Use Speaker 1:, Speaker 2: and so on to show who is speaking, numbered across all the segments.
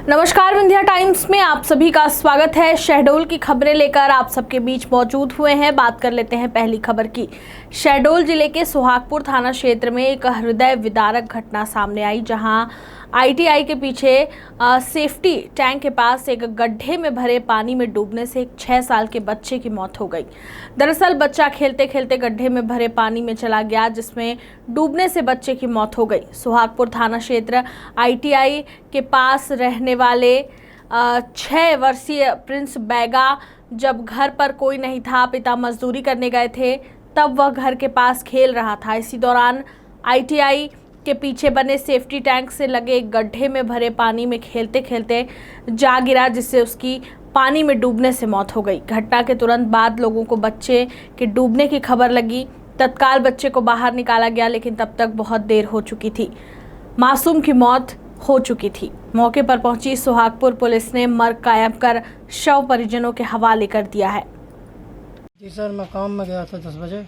Speaker 1: नमस्कार, विंध्या टाइम्स में आप सभी का स्वागत है। शहडोल की खबरें लेकर आप सबके बीच मौजूद हुए हैं। बात कर लेते हैं पहली खबर की। शहडोल जिले के सुहागपुर थाना क्षेत्र में एक हृदय विदारक घटना सामने आई, जहां आईटीआई के पीछे सेफ्टी टैंक के पास एक गड्ढे में भरे पानी में डूबने से एक 6 साल के बच्चे की मौत हो गई। दरअसल बच्चा खेलते खेलते गड्ढे में भरे पानी में चला गया, जिसमें डूबने से बच्चे की मौत हो गई। सुहागपुर थाना क्षेत्र आईटीआई के पास रहने वाले 6 वर्षीय प्रिंस बैगा जब घर पर कोई नहीं था, पिता मजदूरी करने गए थे, तब वह घर के पास खेल रहा था। इसी दौरान आईटीआई के पीछे बने सेफ्टी टैंक से लगे एक गड्ढे में भरे पानी में खेलते खेलते जा गिरा, जिससे उसकी पानी में डूबने से मौत हो गई। घटना के तुरंत बाद लोगों को बच्चे के डूबने की खबर लगी। तत्काल बच्चे को बाहर निकाला गया, लेकिन तब तक बहुत देर हो चुकी थी। मासूम की मौत हो चुकी थी। मौके पर पहुंची सुहागपुर पुलिस ने मर्ग कायम कर शव परिजनों के हवाले कर दिया है।
Speaker 2: जी सर, मैं काम में गया था 10 बजे।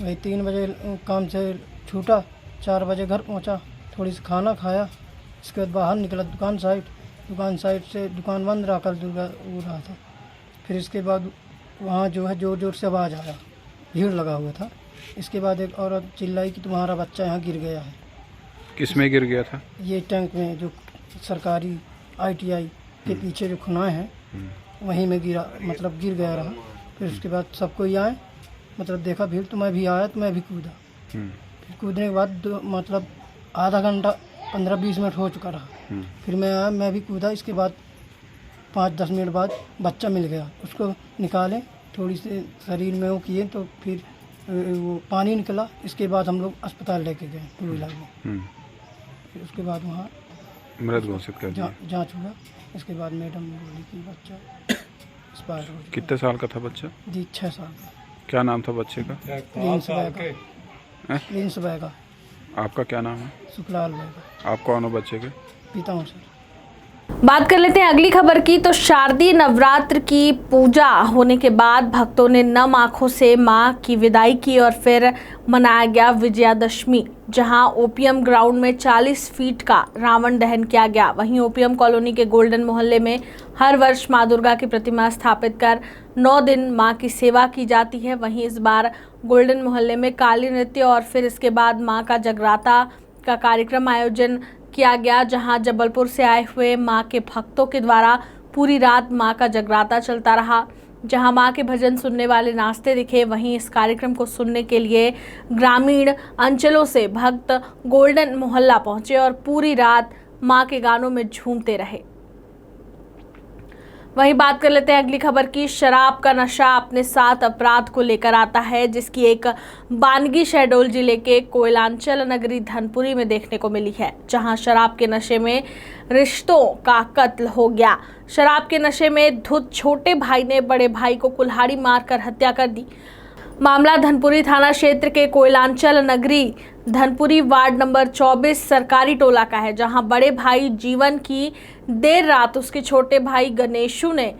Speaker 2: वही 3 बजे काम से छूटा, 4 बजे घर पहुंचा, थोड़ी सी खाना खाया। इसके बाद बाहर निकला दुकान साइड से दुकान बंद रहा, कल दुर्गा हो रहा था। फिर इसके बाद वहाँ जो है जोर जोर से आवाज़ आया, भीड़ लगा हुआ था। इसके बाद एक औरत चिल्लाई कि तुम्हारा बच्चा यहाँ गिर गया है।
Speaker 3: किस में गिर गया था?
Speaker 2: ये टैंक में, जो सरकारी आईटीआई के पीछे जो खुनाएं हैं वहीं में गिरा, मतलब गिर गया रहा। फिर उसके बाद सब कोई आए, मतलब देखा भीड़, तो मैं भी आया, तो मैं भी कूदा। फिर कूदने के बाद मतलब आधा घंटा 15-20 मिनट हो चुका रहा। फिर मैं आया, मैं भी कूदा। इसके बाद 5-10 मिनट बाद बच्चा मिल गया, उसको निकाले, थोड़ी सी शरीर में वो किए, तो फिर वो पानी निकला। इसके बाद हम लोग अस्पताल लेके गए टू व्हीलर में। फिर उसके बाद वहाँ
Speaker 3: मृत घोषित कर दिया,
Speaker 2: जाँच हुआ। इसके बाद मैडम ने बोली कि बच्चा एक्सपायर हो गया।
Speaker 3: कितने साल का था बच्चा? जी
Speaker 2: 6 साल का।
Speaker 3: क्या नाम था बच्चे का?
Speaker 2: प्रिंस बैगा।
Speaker 3: आपका क्या नाम है?
Speaker 2: सुखलाल बैगा।
Speaker 3: आप कौन हो बच्चे के?
Speaker 2: पिता हूँ सर।
Speaker 1: बात कर लेते हैं अगली खबर की। तो शारदीय नवरात्र की पूजा होने के बाद भक्तों ने नम आंखों से मां की विदाई की और फिर मनाया गया विजयादशमी, जहां ओपीएम ग्राउंड में 40 फीट का रावण दहन किया गया। वहीं ओपीएम कॉलोनी के गोल्डन मोहल्ले में हर वर्ष मां दुर्गा की प्रतिमा स्थापित कर 9 दिन मां की सेवा की जाती है। वहीं इस बार गोल्डन मोहल्ले में काली नृत्य और फिर इसके बाद मां का जगराता का कार्यक्रम आयोजन किया गया, जहां जबलपुर से आए हुए मां के भक्तों के द्वारा पूरी रात मां का जगराता चलता रहा, जहां मां के भजन सुनने वाले नाचते दिखे। वहीं इस कार्यक्रम को सुनने के लिए ग्रामीण अंचलों से भक्त गोल्डन मोहल्ला पहुंचे और पूरी रात मां के गानों में झूमते रहे। वहीं बात कर लेते हैं अगली खबर की। शराब का नशा अपने साथ अपराध को लेकर आता है, जिसकी एक बानगी शहडोल जिले के कोयलांचल नगरी धनपुरी में देखने को मिली है, जहां शराब के नशे में रिश्तों का कत्ल हो गया। शराब के नशे में धुत छोटे भाई ने बड़े भाई को कुल्हाड़ी मारकर हत्या कर दी। मामला धनपुरी थाना क्षेत्र के कोयलांचल नगरी धनपुरी वार्ड नंबर 24 सरकारी टोला का है, जहां बड़े भाई जीवन की देर रात उसके छोटे भाई गणेशु ने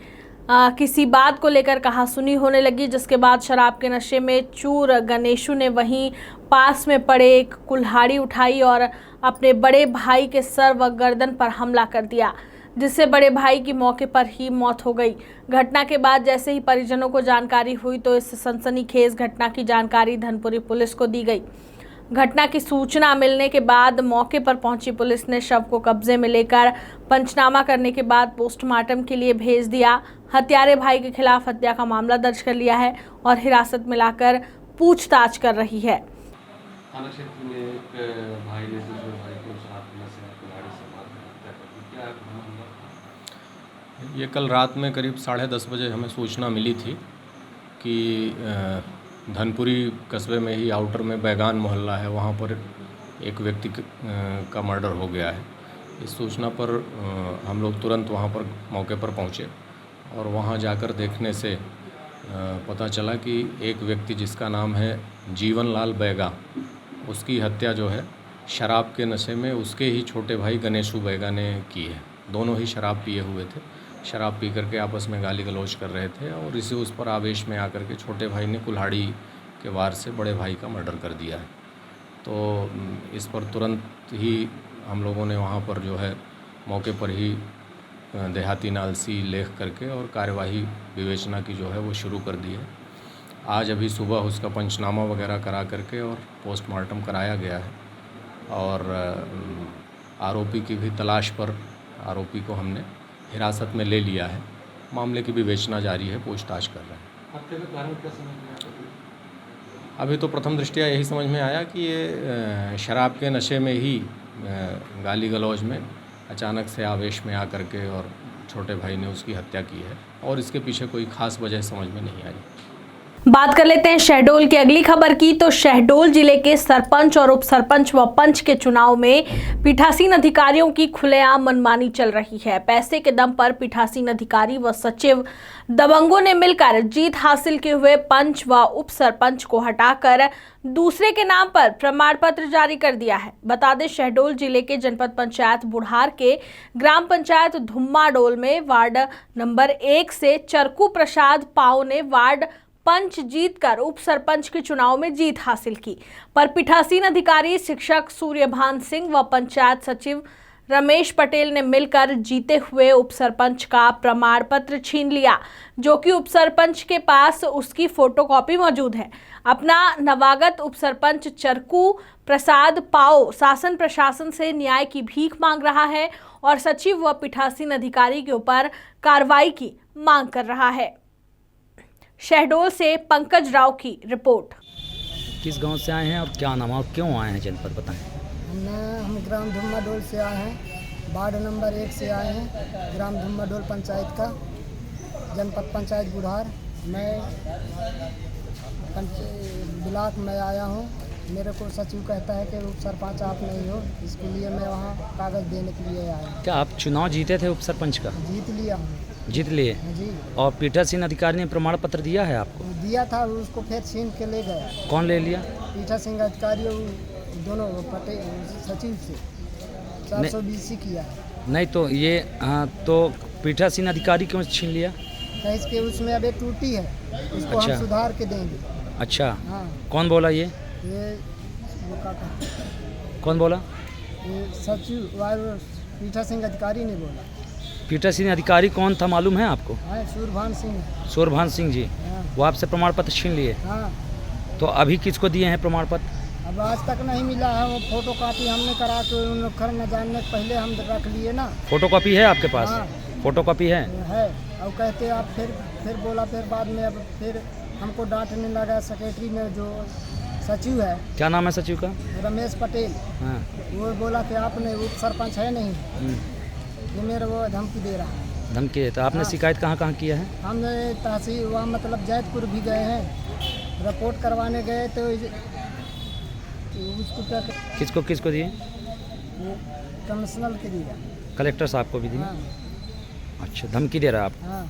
Speaker 1: किसी बात को लेकर कहासुनी होने लगी, जिसके बाद शराब के नशे में चूर गणेशु ने वहीं पास में पड़े एक कुल्हाड़ी उठाई और अपने बड़े भाई के सर व गर्दन पर हमला कर दिया, जिससे बड़े भाई की मौके पर ही मौत हो गई। घटना के बाद जैसे ही परिजनों को जानकारी हुई तो इस सनसनीखेज घटना की जानकारी धनपुरी पुलिस को दी गई। घटना की सूचना मिलने के बाद मौके पर पहुंची पुलिस ने शव को कब्जे में लेकर पंचनामा करने के बाद पोस्टमार्टम के लिए भेज दिया। हत्यारे भाई के खिलाफ हत्या का मामला दर्ज कर लिया है और हिरासत में लाकर पूछताछ कर रही है।
Speaker 4: थाना क्षेत्र में एक भाई ने दूसरे भाई को साथ में से कुल्हाड़ी से मारकर हत्या कर दी। क्या मामला?
Speaker 5: ये कल रात में करीब 10:30 बजे हमें सूचना मिली थी कि धनपुरी कस्बे में ही आउटर में बैगान मोहल्ला है, वहाँ पर एक व्यक्ति का मर्डर हो गया है। इस सूचना पर हम लोग तुरंत वहाँ पर मौके पर पहुँचे और वहाँ जाकर देखने से पता चला कि एक व्यक्ति जिसका नाम है जीवन लाल बैगा, उसकी हत्या जो है शराब के नशे में उसके ही छोटे भाई गणेशु बैगा ने की है। दोनों ही शराब पिए हुए थे, शराब पी करके आपस में गाली गलौज कर रहे थे और इसे उस पर आवेश में आकर के छोटे भाई ने कुल्हाड़ी के वार से बड़े भाई का मर्डर कर दिया है। तो इस पर तुरंत ही हम लोगों ने वहाँ पर जो है मौके पर ही देहाती नालसी लेख करके और कार्यवाही विवेचना की जो है वो शुरू कर दी है। आज अभी सुबह उसका पंचनामा वगैरह करा करके और पोस्टमार्टम कराया गया है और आरोपी की भी तलाश पर आरोपी को हमने हिरासत में ले लिया है। मामले की विवेचना जारी है, पूछताछ कर रहे हैं।
Speaker 4: हत्या का कारण क्या समझ में आया?
Speaker 5: अभी तो प्रथम दृष्टया यही समझ में आया कि ये शराब के नशे में ही गाली गलौज में अचानक से आवेश में आकर के और छोटे भाई ने उसकी हत्या की है और इसके पीछे कोई खास वजह समझ में नहीं आई।
Speaker 1: बात कर लेते हैं शहडोल की अगली खबर की। तो शहडोल जिले के सरपंच और उप सरपंच व पंच के चुनाव में पीठासीन अधिकारियों की खुलेआम मनमानी चल रही है। पैसे के दम पर पीठासीन अधिकारी व सचिव दबंगों ने मिलकर जीत हासिल किए हुए पंच व उप सरपंच को हटाकर दूसरे के नाम पर प्रमाण पत्र जारी कर दिया है। बता दें, शहडोल जिले के जनपद पंचायत बुढ़ार के ग्राम पंचायत धुम्माडोल में वार्ड नंबर 1 से चरकू प्रसाद पाव ने वार्ड पंच जीतकर उप सरपंच के चुनाव में जीत हासिल की, पर पीठासीन अधिकारी शिक्षक सूर्यभान सिंह व पंचायत सचिव रमेश पटेल ने मिलकर जीते हुए उप सरपंच का प्रमाण पत्र छीन लिया, जो कि उप सरपंच के पास उसकी फोटोकॉपी मौजूद है। अपना नवागत उप सरपंच चरकू प्रसाद पाओ शासन प्रशासन से न्याय की भीख मांग रहा है और सचिव व पीठासीन अधिकारी के ऊपर कार्रवाई की मांग कर रहा है। शहडोल से पंकज राव की रिपोर्ट।
Speaker 6: किस गांव से आए हैं और क्या नाम है और क्यों आए हैं जनपद बताएं।
Speaker 2: हम ग्राम धुम्माडोल से आए हैं, वार्ड नंबर 1 से आए हैं, ग्राम धुम्माडोल पंचायत का, जनपद पंचायत बुढ़ार। मैं ब्लॉक में आया हूँ। मेरे को सचिव कहता है कि उप सरपंच आप नहीं हो, इसके लिए मैं वहाँ कागज़ देने के लिए आया।
Speaker 6: क्या आप चुनाव जीते थे उप सरपंच का?
Speaker 2: जीत लिया हूँ।
Speaker 6: जीत लिए
Speaker 2: जी।
Speaker 6: और पीठासीन अधिकारी ने प्रमाण पत्र दिया है आपको?
Speaker 2: दिया था, उसको फिर छीन के ले गया।
Speaker 6: कौन ले लिया?
Speaker 2: पीठासीन अधिकारी दोनों पटेल सचिव से 420 किया।
Speaker 6: नहीं तो ये तो पीठासीन अधिकारी क्यों छीन लिया?
Speaker 2: इसके उसमें अब एक त्रुटि है, उसको
Speaker 6: अच्छा।
Speaker 2: हम सुधार के देंगे।
Speaker 6: अच्छा,
Speaker 2: हाँ।
Speaker 6: कौन बोला ये
Speaker 2: वो का
Speaker 6: कौन बोला?
Speaker 2: ये सचिव पीठासीन अधिकारी ने बोला।
Speaker 6: पीठासीन अधिकारी कौन था मालूम है आपको?
Speaker 2: हाँ, सूर्यभान सिंह।
Speaker 6: सूर्यभान सिंह जी।
Speaker 2: हाँ।
Speaker 6: वो आपसे प्रमाण पत्र छीन लिए?
Speaker 2: हाँ।
Speaker 6: तो अभी किसको दिए हैं प्रमाण पत्र?
Speaker 2: अब आज तक नहीं मिला है, वो फोटो कॉपी हमने करा के उन खर न जानने के पहले हम रख लिए ना।
Speaker 6: फोटो कॉपी है आपके पास?
Speaker 2: हाँ।
Speaker 6: फोटो कॉपी है?
Speaker 2: अब कहते आप फिर बोला, फिर बाद में अब फिर हमको डांटने लगा सेक्रेटरी में जो सचिव है।
Speaker 6: क्या नाम है सचिव का?
Speaker 2: रमेश पटेल।
Speaker 6: हाँ।
Speaker 2: वो बोला कि आपने उप सरपंच है नहीं, ये मेरे वो धमकी दे रहा है।
Speaker 6: धमकी है? तो आपने
Speaker 2: हाँ।
Speaker 6: शिकायत कहाँ कहाँ किया है?
Speaker 2: हमने तहसील वहाँ मतलब जैतपुर भी गए हैं, रिपोर्ट करवाने गए तो उसको क्या
Speaker 6: किसको दिए?
Speaker 2: वो कमिश्नर के दिया।
Speaker 6: कलेक्टर साहब को भी दिए?
Speaker 2: हाँ।
Speaker 6: अच्छा, धमकी दे रहा है आपको?
Speaker 2: हाँ।